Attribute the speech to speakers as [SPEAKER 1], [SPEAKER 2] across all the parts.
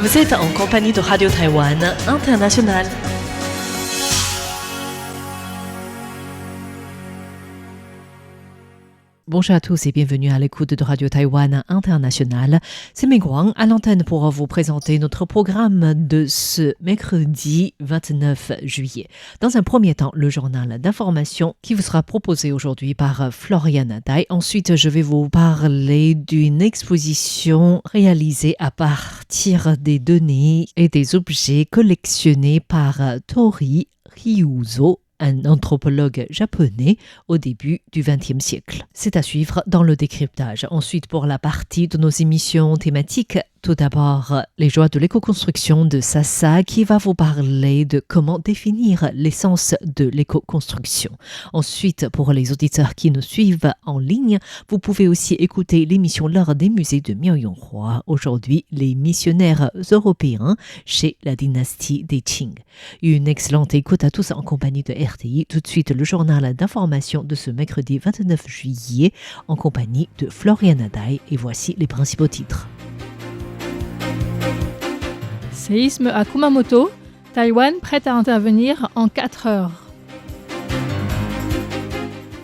[SPEAKER 1] Vous êtes en compagnie de Radio Taïwan International. Bonjour à tous et bienvenue à l'écoute de Radio Taïwan International. C'est Ming Wang à l'antenne pour vous présenter notre programme de ce mercredi 29 juillet. Dans un premier temps, le journal d'information qui vous sera proposé aujourd'hui par Florian Dai. Ensuite, je vais vous parler d'une exposition réalisée à partir des données et des objets collectionnés par Tori Ryuzo, un anthropologue japonais au début du XXe siècle. C'est à suivre dans le décryptage. Ensuite, pour la partie de nos émissions thématiques, tout d'abord, les joies de l'éco-construction de Sasa qui va vous parler de comment définir l'essence de l'éco-construction. Ensuite, pour les auditeurs qui nous suivent en ligne, vous pouvez aussi écouter l'émission L'Art des musées de Miao Yonghua. Aujourd'hui, les missionnaires européens chez la dynastie des Qing. Une excellente écoute à tous en compagnie de RTI. Tout de suite, le journal d'information de ce mercredi 29 juillet en compagnie de Florian Dai. Et voici les principaux titres.
[SPEAKER 2] Séisme à Kumamoto, Taïwan prête à intervenir en 4 heures.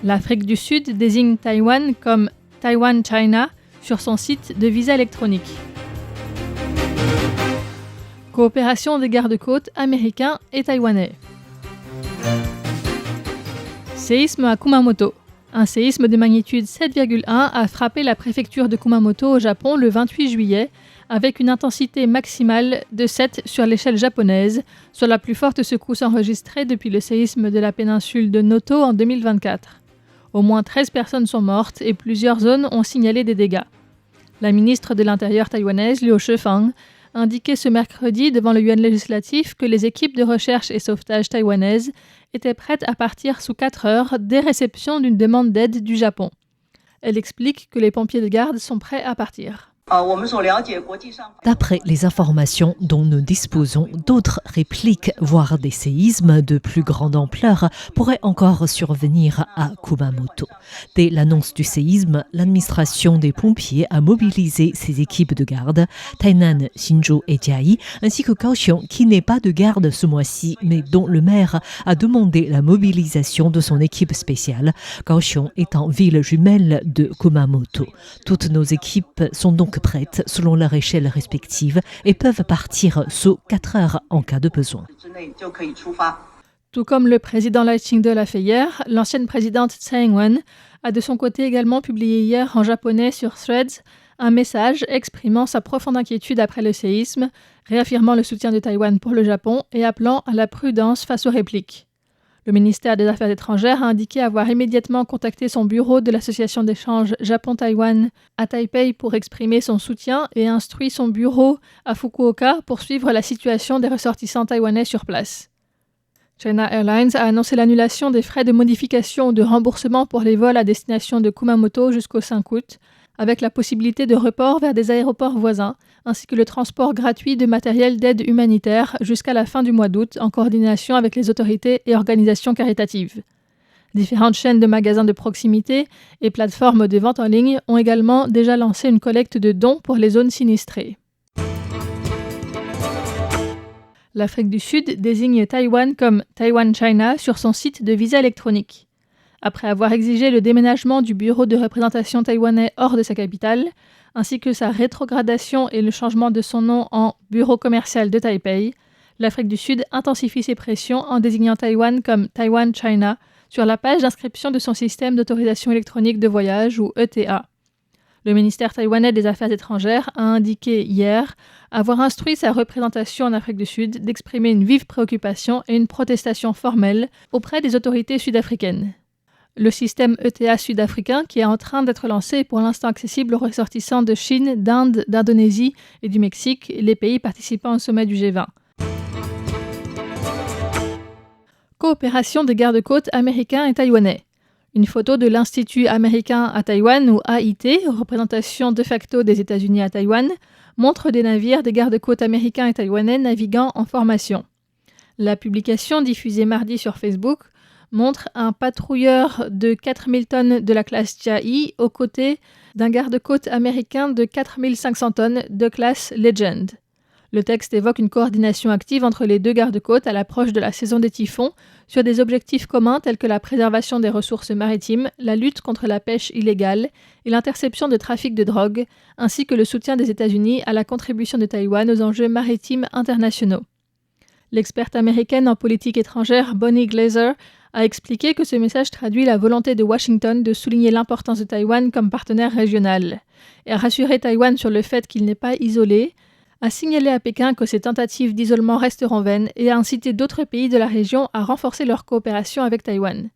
[SPEAKER 2] L'Afrique du Sud désigne Taïwan comme Taiwan China sur son site de visa électronique. Coopération des gardes-côtes américains et taïwanais. Séisme à Kumamoto. Un séisme de magnitude 7,1 a frappé la préfecture de Kumamoto au Japon le 28 juillet avec une intensité maximale de 7 sur l'échelle japonaise, soit la plus forte secousse enregistrée depuis le séisme de la péninsule de Noto en 2024. Au moins 13 personnes sont mortes et plusieurs zones ont signalé des dégâts. La ministre de l'Intérieur taïwanaise, Liu Shefang, a indiqué ce mercredi devant le Yuan législatif que les équipes de recherche et sauvetage taïwanaises étaient prêtes à partir sous 4 heures dès réception d'une demande d'aide du Japon. Elle explique que les pompiers de garde sont prêts à partir.
[SPEAKER 1] D'après les informations dont nous disposons, d'autres répliques, voire des séismes de plus grande ampleur, pourraient encore survenir à Kumamoto. Dès l'annonce du séisme, l'administration des pompiers a mobilisé ses équipes de garde, Tainan, Hsinchu et Jiayi, ainsi que Kaohsiung, qui n'est pas de garde ce mois-ci, mais dont le maire a demandé la mobilisation de son équipe spéciale, Kaohsiung étant ville jumelle de Kumamoto. Toutes nos équipes sont donc prêtes selon leur échelle respective et peuvent partir sous 4 heures en cas de besoin.
[SPEAKER 2] Tout comme le président Lai Ching-te l'a fait hier, l'ancienne présidente Tsai Ing-wen a de son côté également publié hier en japonais sur Threads un message exprimant sa profonde inquiétude après le séisme, réaffirmant le soutien de Taïwan pour le Japon et appelant à la prudence face aux répliques. Le ministère des Affaires étrangères a indiqué avoir immédiatement contacté son bureau de l'association d'échange Japon-Taïwan à Taipei pour exprimer son soutien et instruit son bureau à Fukuoka pour suivre la situation des ressortissants taïwanais sur place. China Airlines a annoncé l'annulation des frais de modification ou de remboursement pour les vols à destination de Kumamoto jusqu'au 5 août, avec la possibilité de report vers des aéroports voisins, ainsi que le transport gratuit de matériel d'aide humanitaire jusqu'à la fin du mois d'août, en coordination avec les autorités et organisations caritatives. Différentes chaînes de magasins de proximité et plateformes de vente en ligne ont également déjà lancé une collecte de dons pour les zones sinistrées. L'Afrique du Sud désigne Taïwan comme Taiwan China sur son site de visa électronique. Après avoir exigé le déménagement du bureau de représentation taïwanais hors de sa capitale, ainsi que sa rétrogradation et le changement de son nom en Bureau commercial de Taipei, l'Afrique du Sud intensifie ses pressions en désignant Taïwan comme Taiwan China sur la page d'inscription de son système d'autorisation électronique de voyage ou ETA. Le ministère taïwanais des Affaires étrangères a indiqué hier avoir instruit sa représentation en Afrique du Sud d'exprimer une vive préoccupation et une protestation formelle auprès des autorités sud-africaines. Le système ETA sud-africain, qui est en train d'être lancé, est pour l'instant accessible aux ressortissants de Chine, d'Inde, d'Indonésie et du Mexique, les pays participant au sommet du G20. Coopération des gardes-côtes américains et taïwanais. Une photo de l'Institut américain à Taïwan, ou AIT, représentation de facto des États-Unis à Taïwan, montre des navires des gardes-côtes américains et taïwanais naviguant en formation. La publication, diffusée mardi sur Facebook, montre un patrouilleur de 4000 tonnes de la classe Jiayi aux côtés d'un garde-côte américain de 4500 tonnes de classe Legend. Le texte évoque une coordination active entre les deux gardes-côtes à l'approche de la saison des typhons sur des objectifs communs tels que la préservation des ressources maritimes, la lutte contre la pêche illégale et l'interception de trafic de drogue, ainsi que le soutien des États-Unis à la contribution de Taïwan aux enjeux maritimes internationaux. L'experte américaine en politique étrangère Bonnie Glaser a expliqué que ce message traduit la volonté de Washington de souligner l'importance de Taïwan comme partenaire régional et a rassuré Taïwan sur le fait qu'il n'est pas isolé, a signalé à Pékin que ses tentatives d'isolement resteront vaines et a incité d'autres pays de la région à renforcer leur coopération avec Taïwan.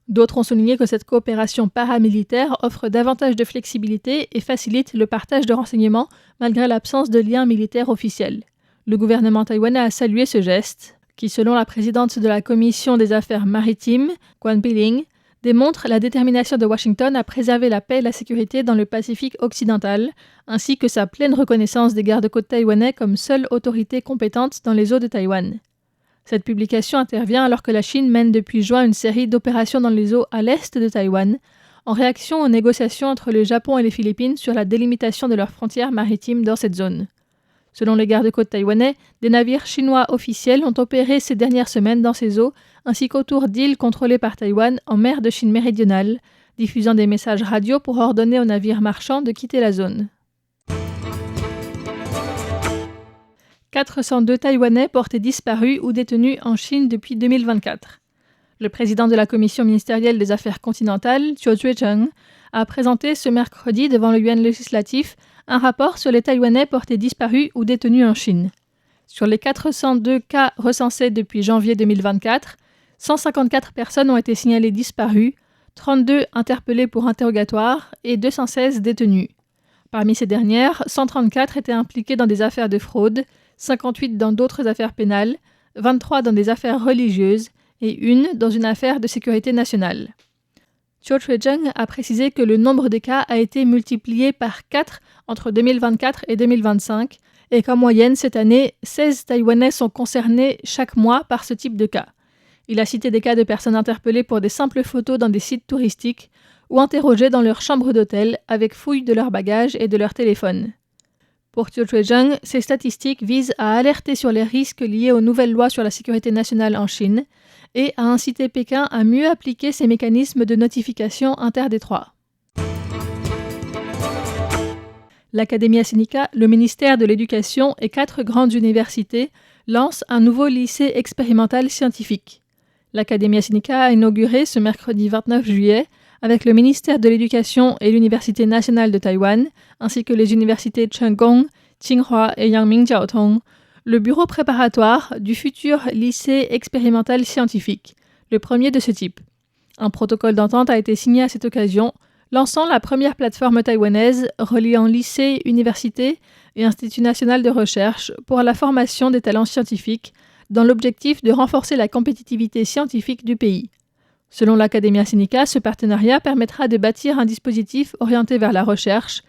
[SPEAKER 2] D'autres ont souligné que cette coopération paramilitaire offre davantage de flexibilité et facilite le partage de renseignements malgré l'absence de liens militaires officiels. Le gouvernement taïwanais a salué ce geste, qui, selon la présidente de la Commission des affaires maritimes, Quan Piling, démontre la détermination de Washington à préserver la paix et la sécurité dans le Pacifique occidental, ainsi que sa pleine reconnaissance des gardes-côtes taïwanais comme seule autorité compétente dans les eaux de Taïwan. Cette publication intervient alors que la Chine mène depuis juin une série d'opérations dans les eaux à l'est de Taïwan, en réaction aux négociations entre le Japon et les Philippines sur la délimitation de leurs frontières maritimes dans cette zone. Selon les gardes-côtes taïwanais, des navires chinois officiels ont opéré ces dernières semaines dans ces eaux, ainsi qu'autour d'îles contrôlées par Taïwan en mer de Chine méridionale, diffusant des messages radio pour ordonner aux navires marchands de quitter la zone. 402 Taïwanais portés disparus ou détenus en Chine depuis 2024. Le président de la Commission ministérielle des Affaires continentales, Chiu Zhuecheng, a présenté ce mercredi devant le Yuan législatif un rapport sur les Taïwanais portés disparus ou détenus en Chine. Sur les 402 cas recensés depuis janvier 2024, 154 personnes ont été signalées disparues, 32 interpellées pour interrogatoire et 216 détenues. Parmi ces dernières, 134 étaient impliquées dans des affaires de fraude, 58 dans d'autres affaires pénales, 23 dans des affaires religieuses et une dans une affaire de sécurité nationale. Chiu Zhuecheng a précisé que le nombre de cas a été multiplié par 4 entre 2024 et 2025 et qu'en moyenne, cette année, 16 Taïwanais sont concernés chaque mois par ce type de cas. Il a cité des cas de personnes interpellées pour des simples photos dans des sites touristiques ou interrogées dans leur chambre d'hôtel avec fouille de leurs bagages et de leur téléphone. Pour Chiu Zhuecheng, ces statistiques visent à alerter sur les risques liés aux nouvelles lois sur la sécurité nationale en Chine et à inciter Pékin à mieux appliquer ces mécanismes de notification interdétroits. L'Academia Sinica, le ministère de l'Éducation et 4 grandes universités lancent un nouveau lycée expérimental scientifique. L'Academia Sinica a inauguré ce mercredi 29 juillet avec le ministère de l'Éducation et l'Université nationale de Taïwan, ainsi que les universités Cheng Kung, Tsinghua et Yangming Jiaotong, le bureau préparatoire du futur lycée expérimental scientifique, le premier de ce type. Un protocole d'entente a été signé à cette occasion, lançant la première plateforme taïwanaise reliant lycées, universités et instituts nationaux de recherche pour la formation des talents scientifiques, dans l'objectif de renforcer la compétitivité scientifique du pays. Selon l'Academia Sinica, ce partenariat permettra de bâtir un dispositif orienté vers la recherche,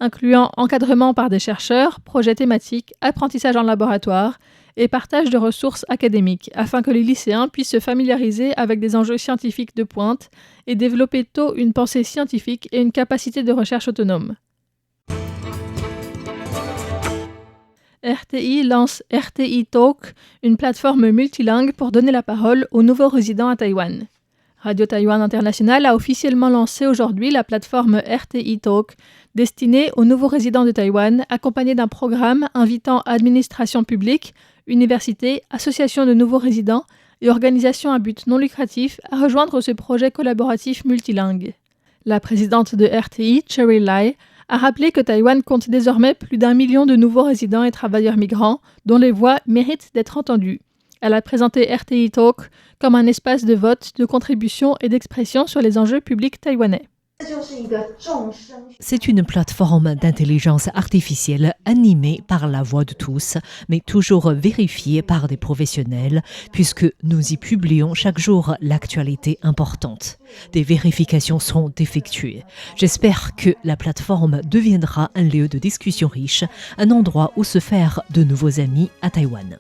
[SPEAKER 2] incluant encadrement par des chercheurs, projets thématiques, apprentissage en laboratoire et partage de ressources académiques, afin que les lycéens puissent se familiariser avec des enjeux scientifiques de pointe et développer tôt une pensée scientifique et une capacité de recherche autonome. RTI lance RTI Talk, une plateforme multilingue pour donner la parole aux nouveaux résidents à Taïwan. Radio Taïwan International a officiellement lancé aujourd'hui la plateforme RTI Talk, destinée aux nouveaux résidents de Taïwan, accompagnée d'un programme invitant administration publique, universités, associations de nouveaux résidents et organisations à but non lucratif à rejoindre ce projet collaboratif multilingue. La présidente de RTI, Cherry Lai, a rappelé que Taïwan compte désormais plus d'1 million de nouveaux résidents et travailleurs migrants dont les voix méritent d'être entendues. Elle a présenté RTI Talk comme un espace de vote, de contribution et d'expression sur les enjeux publics taïwanais.
[SPEAKER 1] C'est une plateforme d'intelligence artificielle animée par la voix de tous, mais toujours vérifiée par des professionnels, puisque nous y publions chaque jour l'actualité importante. Des vérifications sont effectuées. J'espère que la plateforme deviendra un lieu de discussion riche, un endroit où se faire de nouveaux amis à Taïwan.